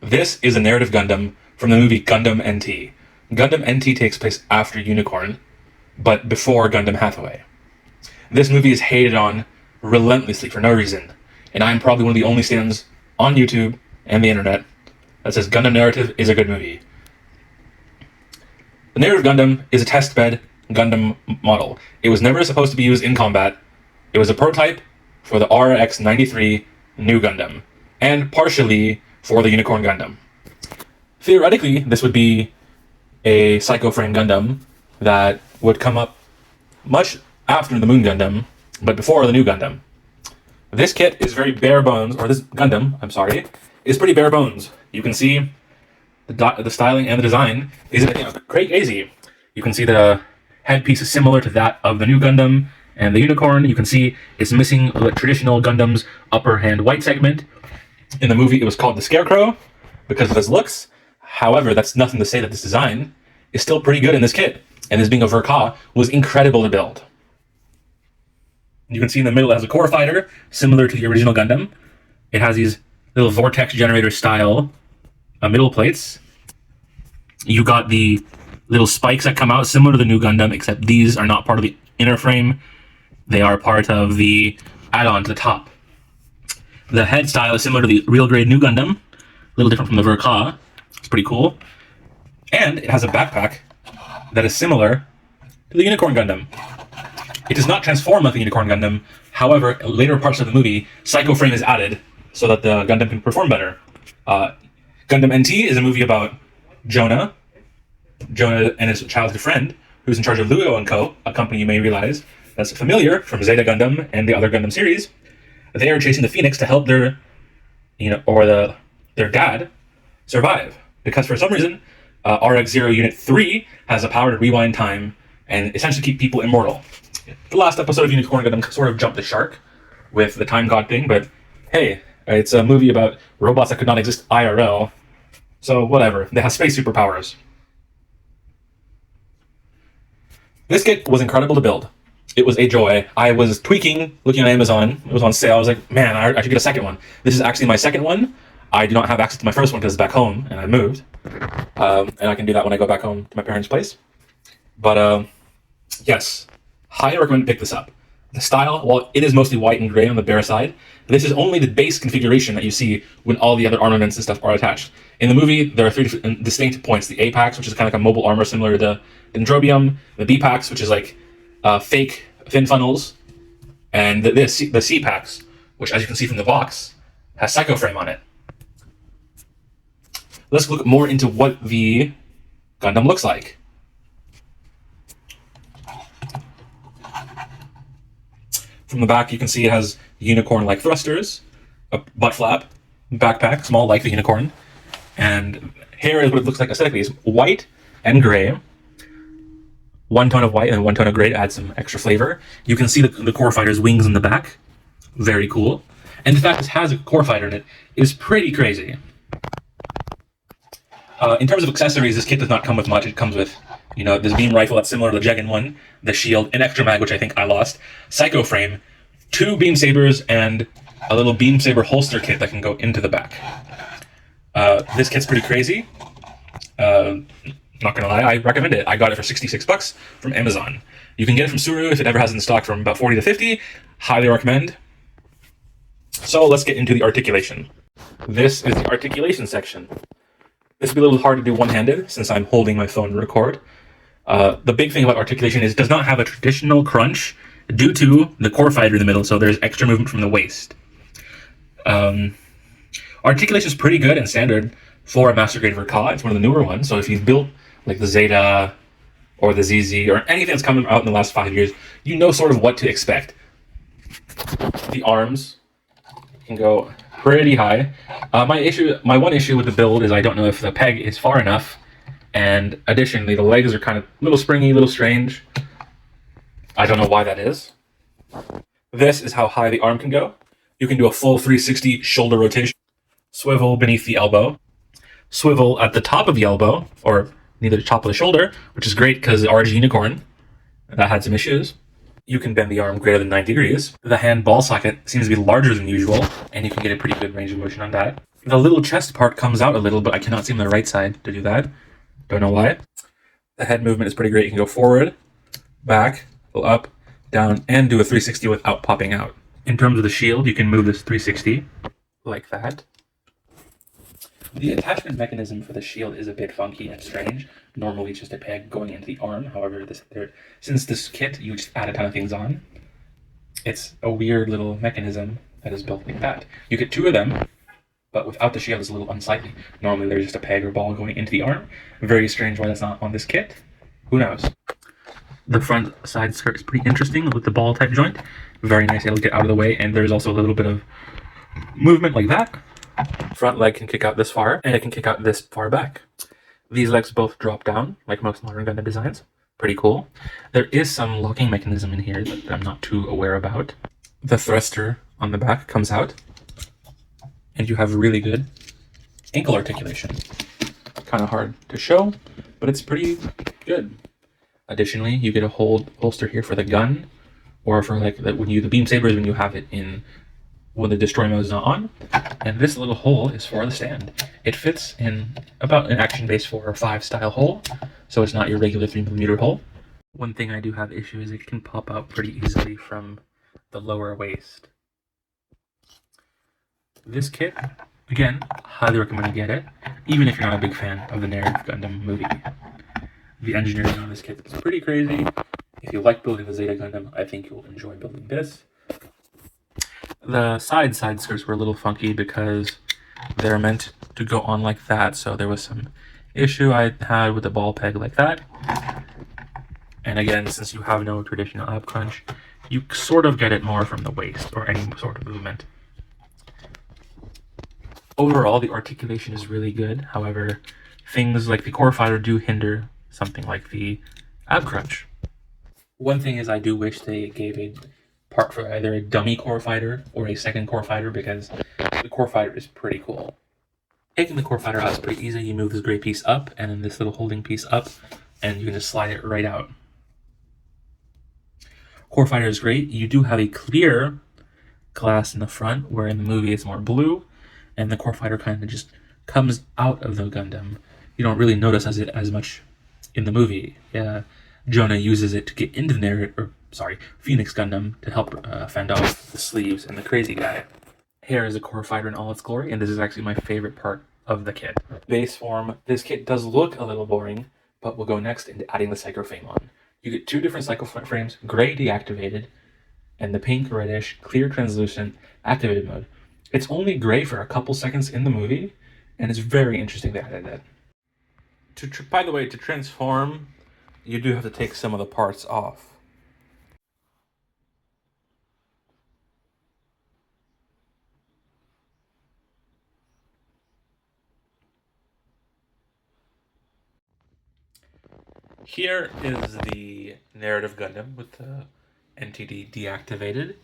This is a narrative Gundam from the movie Gundam NT. Gundam NT takes place after Unicorn, but before Gundam Hathaway. This movie is hated on relentlessly for no reason, and I'm probably one of the only stands on YouTube and the internet that says Gundam Narrative is a good movie. The narrative Gundam is a testbed Gundam model. It was never supposed to be used in combat. It was a prototype for the RX-93 new Gundam, and partially for the Unicorn Gundam. Theoretically, this would be a Psycho Frame Gundam that would come up much after the Moon Gundam, but before the new Gundam. This kit is very bare bones, or this Gundam, I'm sorry, is pretty bare bones. You can see the styling and the design is crazy. You can see the headpiece is similar to that of the new Gundam and the Unicorn. You can see it's missing the traditional Gundam's upper hand white segment. In the movie, it was called the Scarecrow because of its looks. However, that's nothing to say that this design is still pretty good in this kit. And this being a Verka was incredible to build. You can see in the middle it has a core fighter, similar to the original Gundam. It has these little vortex generator style middle plates. You got the little spikes that come out, similar to the new Gundam, except these are not part of the inner frame. They are part of the add-on to the top. The head style is similar to the real grade new Gundam, a little different from the Verka. It's pretty cool. And it has a backpack that is similar to the Unicorn Gundam. It does not transform like the Unicorn Gundam. However, later parts of the movie, Psycho Frame is added so that the Gundam can perform better. Gundam NT is a movie about Jonah and his childhood friend, who's in charge of Luo & Co., a company you may realize that's familiar from Zeta Gundam and the other Gundam series. They are chasing the Phoenix to help their dad survive. Because for some reason, RX-0 Unit 3 has the power to rewind time and essentially keep people immortal. The last episode of Unicorn Gundam sort of jumped the shark with the time god thing, but hey, it's a movie about robots that could not exist IRL, so whatever. They have space superpowers. This kit was incredible to build. It was a joy. I was tweaking, looking on Amazon. It was on sale. I was like, man, I should get a second one. This is actually my second one. I do not have access to my first one because it's back home, and I moved. And I can do that when I go back home to my parents' place. But, yes, highly recommend to pick this up. The style, while it is mostly white and gray on the bare side, this is only the base configuration that you see when all the other armaments and stuff are attached. In the movie, there are three distinct points. The A-Packs, which is kind of like a mobile armor similar to the Dendrobium. The B-Packs, which is like fake fin funnels. And the C-Packs, which, as you can see from the box, has Psycho Frame on it. Let's look more into what the Gundam looks like. From the back, you can see it has unicorn-like thrusters, a butt flap, backpack, small like the Unicorn, and here is what it looks like aesthetically. It's white and gray. One tone of white and one tone of gray to add some extra flavor. You can see the core fighter's wings in the back. Very cool. And the fact this has a core fighter in it is pretty crazy. In terms of accessories, this kit does not come with much. It comes with, this beam rifle that's similar to the Jegan one, the shield, an extra mag, which I think I lost, Psycho Frame, 2 beam sabers, and a little beam saber holster kit that can go into the back. This kit's pretty crazy. Not gonna lie, I recommend it. I got it for $66 from Amazon. You can get it from Suru if it ever has it in stock from about 40 to 50. Highly recommend. So let's get into the articulation. This is the articulation section. This will be a little hard to do one-handed since I'm holding my phone to record. The big thing about articulation is it does not have a traditional crunch due to the core fighter in the middle, so there's extra movement from the waist. Articulation is pretty good and standard for a master grade Verka. It's one of the newer ones, so if you've built like the Zeta or the ZZ or anything that's coming out in the last 5 years, you know sort of what to expect. The arms can go pretty high. My one issue with the build is I don't know if the peg is far enough, and additionally the legs are kind of a little springy, a little strange. I don't know why that is. This is how high the arm can go. You can do a full 360 shoulder rotation, swivel beneath the elbow, swivel at the top of the elbow, or near the top of the shoulder, which is great because the RG Unicorn, that had some issues. You can bend the arm greater than 90 degrees. The hand ball socket seems to be larger than usual, and you can get a pretty good range of motion on that. The little chest part comes out a little, but I cannot seem the right side to do that. Don't know why. The head movement is pretty great. You can go forward, back, go up, down, and do a 360 without popping out. In terms of the shield, you can move this 360 like that. The attachment mechanism for the shield is a bit funky and strange. Normally it's just a peg going into the arm. However, since this kit, you just add a ton of things on. It's a weird little mechanism that is built like that. You get two of them, but without the shield it's a little unsightly. Normally there's just a peg or ball going into the arm. Very strange why that's not on this kit. Who knows? The front side skirt is pretty interesting with the ball type joint. Very nice, it'll get out of the way, and there's also a little bit of movement like that. Front leg can kick out this far, and it can kick out this far back. These legs both drop down, like most modern Gundam designs. Pretty cool. There is some locking mechanism in here that I'm not too aware about. The thruster on the back comes out, and you have really good ankle articulation. Kind of hard to show, but it's pretty good. Additionally, you get a holster here for the gun, or for like the beam sabers when you have it in when the destroy mode is not on. And this little hole is for the stand. It fits in about an action base 4 or 5 style hole, so it's not your regular 3mm hole. One thing I do have issue is it can pop out pretty easily from the lower waist. This kit, again, highly recommend you get it, even if you're not a big fan of the narrative Gundam movie. The engineering on this kit is pretty crazy. If you like building the Zeta Gundam, I think you'll enjoy building this. The side skirts were a little funky because they're meant to go on like that, so there was some issue I had with the ball peg like that. And again, since you have no traditional ab crunch, you sort of get it more from the waist or any sort of movement. Overall, the articulation is really good. However, things like the core fighter do hinder something like the ab crunch. One thing is I do wish they gave a part for either a dummy core fighter or a second core fighter, because the core fighter is pretty cool. Taking the core fighter out is pretty easy. You move this gray piece up and then this little holding piece up, and you can just slide it right out. Core fighter is great. You do have a clear glass in the front, where in the movie it's more blue, and the core fighter kind of just comes out of the Gundam. You don't really notice it as much in the movie. Jonah uses it to get into the Phoenix Gundam to help fend off the sleeves and the crazy guy. Here is a core fighter in all its glory, and this is actually my favorite part of the kit. Base form, this kit does look a little boring, but we'll go next into adding the psycho frame on. You get 2 different psycho frames, gray deactivated, and the pink, reddish, clear, translucent, activated mode. It's only gray for a couple seconds in the movie, and it's very interesting they added that. By the way, to transform, you do have to take some of the parts off. Here is the narrative Gundam with the NTD deactivated.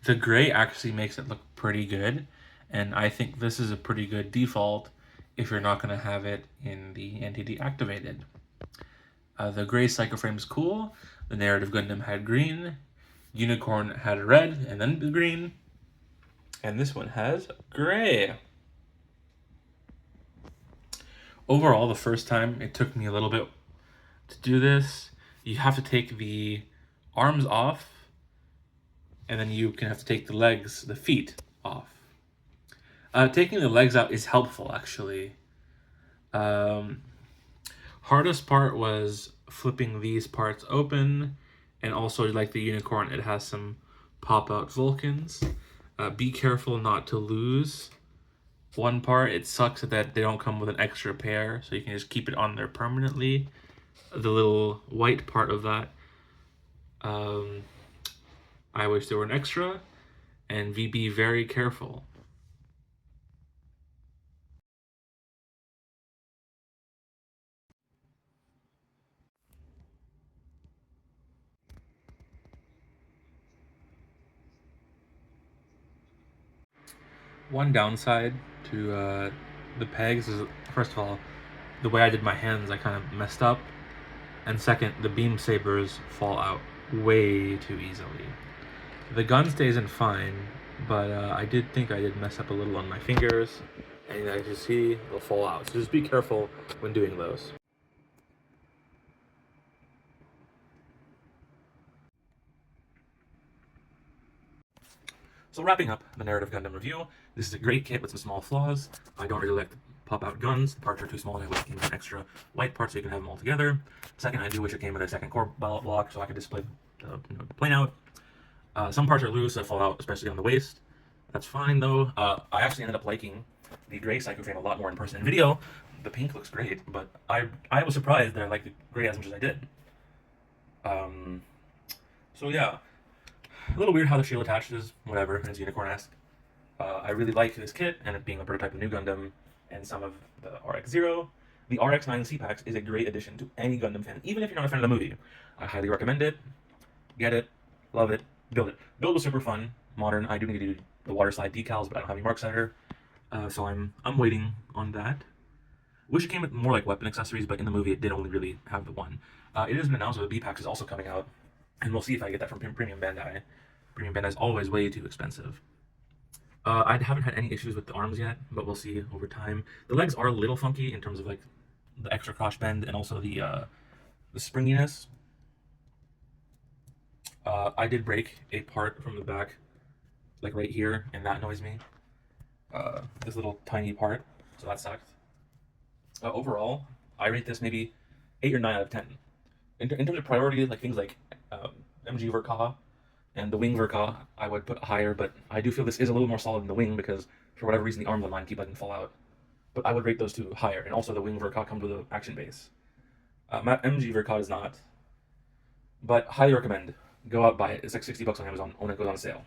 The gray actually makes it look pretty good, and I think this is a pretty good default if you're not going to have it in the NTD activated. The gray psycho frame is cool. The narrative Gundam had green. Unicorn had red and then the green. And this one has gray. Overall, the first time it took me a little bit to do this. You have to take the arms off, and then you can have to take the legs, the feet off. Taking the legs out is helpful, actually. Hardest part was flipping these parts open, and also like the unicorn, it has some pop-out Vulcans. Be careful not to lose one part. It sucks that they don't come with an extra pair, so you can just keep it on there permanently. The little white part of that, I wish there were an extra, and be very careful. One downside to the pegs is, first of all, the way I did my hands, I kind of messed up. And second, the beam sabers fall out way too easily. The gun stays in fine, but I did think I did mess up a little on my fingers. and as you see, they'll fall out. So just be careful when doing those. So wrapping up the Narrative Gundam review, this is a great kit with some small flaws. I don't really like the pop-out guns. The parts are too small, and I wish it came with an extra white part so you can have them all together. Second, I do wish it came with a second core ballot block so I could display the plane out. Some parts are loose that fall out, especially on the waist. That's fine though. I actually ended up liking the gray Psycho frame a lot more in person. In video, the pink looks great, but I was surprised that I liked the gray as much as I did. So yeah. A little weird how the shield attaches, whatever, it's unicorn-esque. I really like this kit, and it being a prototype of New Gundam and some of the RX-0. The RX-9 C-Packs is a great addition to any Gundam fan, even if you're not a fan of the movie. I highly recommend it. Get it, love it, build it. Build was super fun, modern. I do need to do the water slide decals, but I don't have any mark setter, so I'm waiting on that. Wish it came with more like weapon accessories, but in the movie it did only really have the one. It has been announced that the B-Packs is also coming out, and we'll see if I get that from Premium Bandai. Premium Bandai is always way too expensive. I haven't had any issues with the arms yet, but we'll see over time. The legs are a little funky in terms of like the extra crotch bend and also the springiness. I did break a part from the back, like right here, and that annoys me. This little tiny part, so that sucked. Overall, I rate this maybe 8 or 9 out of 10. In terms of priority, like things like MG Verka and the wing Verka, I would put higher, but I do feel this is a little more solid than the wing because for whatever reason the arms on mine keep letting fall out. But I would rate those two higher, and also the wing Verka comes with an action base. My MG Verka is not, but highly recommend. Go out, buy it. It's like $60 on Amazon when it goes on sale.